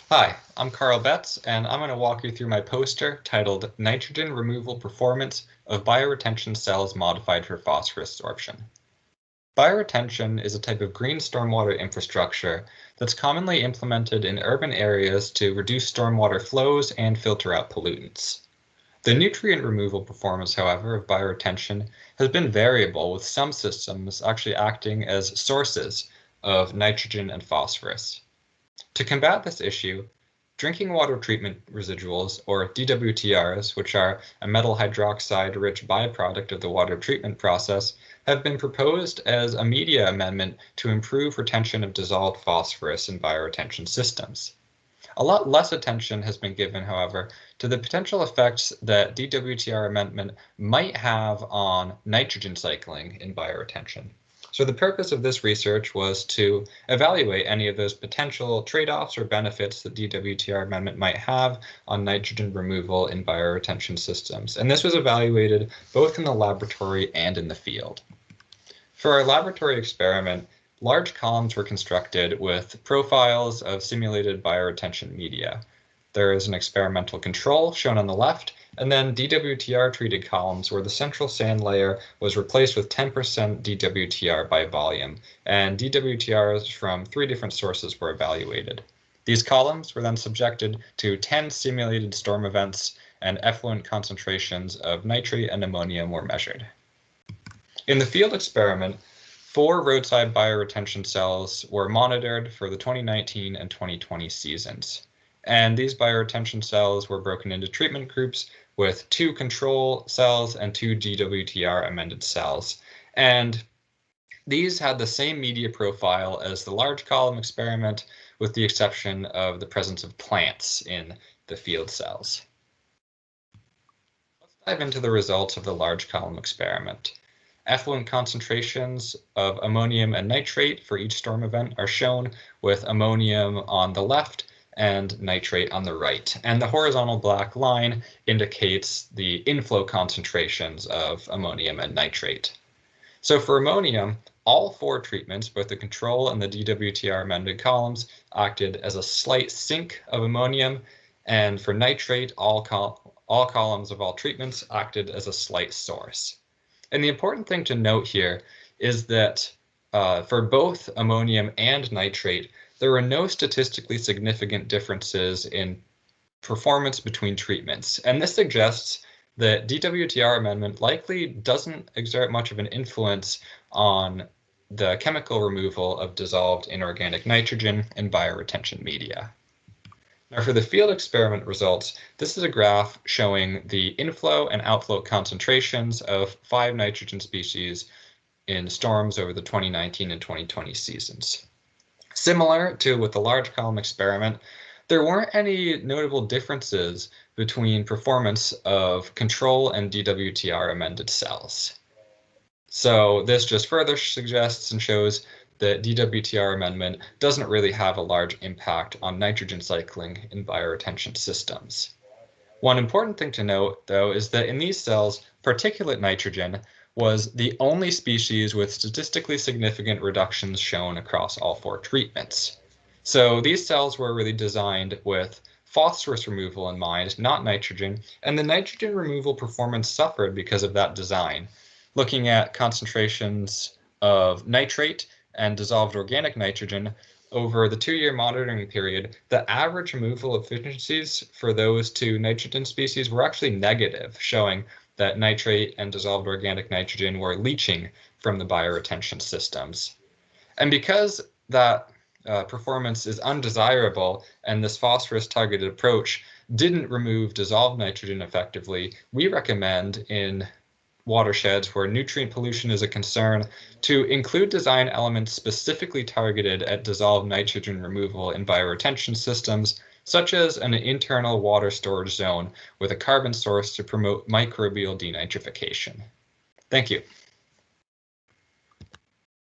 Hi, I'm Carl Betz, and I'm going to walk you through my poster titled Nitrogen Removal Performance of Bioretention Cells Modified for Phosphorus Sorption. Bioretention is a type of green stormwater infrastructure that's commonly implemented in urban areas to reduce stormwater flows and filter out pollutants. The nutrient removal performance, however, of bioretention has been variable, with some systems actually acting as sources of nitrogen and phosphorus. To combat this issue, drinking water treatment residuals, or DWTRs, which are a metal hydroxide-rich byproduct of the water treatment process, have been proposed as a media amendment to improve retention of dissolved phosphorus in bioretention systems. A lot less attention has been given, however, to the potential effects that DWTR amendment might have on nitrogen cycling in bioretention. So the purpose of this research was to evaluate any of those potential trade-offs or benefits that DWTR amendment might have on nitrogen removal in bioretention systems. And this was evaluated both in the laboratory and in the field. For our laboratory experiment, large columns were constructed with profiles of simulated bioretention media. There is an experimental control shown on the left, and then DWTR treated columns where the central sand layer was replaced with 10% DWTR by volume, and DWTRs from 3 different sources were evaluated. These columns were then subjected to 10 simulated storm events, and effluent concentrations of nitrate and ammonium were measured. In the field experiment, 4 roadside bioretention cells were monitored for the 2019 and 2020 seasons. And these bioretention cells were broken into treatment groups with 2 control cells and 2 DWTR amended cells. And these had the same media profile as the large column experiment, with the exception of the presence of plants in the field cells. Let's dive into the results of the large column experiment. Effluent concentrations of ammonium and nitrate for each storm event are shown, with ammonium on the left and nitrate on the right. And the horizontal black line indicates the inflow concentrations of ammonium and nitrate. So for ammonium, all 4 treatments, both the control and the DWTR amended columns, acted as a slight sink of ammonium, and for nitrate, all columns of all treatments acted as a slight source. And the important thing to note here is that for both ammonium and nitrate, there were no statistically significant differences in performance between treatments. And this suggests that DWTR amendment likely doesn't exert much of an influence on the chemical removal of dissolved inorganic nitrogen in bioretention media. Now for the field experiment results, this is a graph showing the inflow and outflow concentrations of 5 nitrogen species in storms over the 2019 and 2020 seasons. Similar to with the large column experiment, there weren't any notable differences between performance of control and DWTR amended cells. So this just further suggests and shows that DWTR amendment doesn't really have a large impact on nitrogen cycling in bioretention systems. One important thing to note, though, is that in these cells, particulate nitrogen was the only species with statistically significant reductions shown across all 4 treatments. So these cells were really designed with phosphorus removal in mind, not nitrogen, and the nitrogen removal performance suffered because of that design. Looking at concentrations of nitrate and dissolved organic nitrogen over the 2-year monitoring period, the average removal efficiencies for those 2 nitrogen species were actually negative, showing that nitrate and dissolved organic nitrogen were leaching from the bioretention systems. And because that performance is undesirable and this phosphorus targeted approach didn't remove dissolved nitrogen effectively, we recommend in watersheds where nutrient pollution is a concern to include design elements specifically targeted at dissolved nitrogen removal in bioretention systems, such as an internal water storage zone with a carbon source to promote microbial denitrification. Thank you.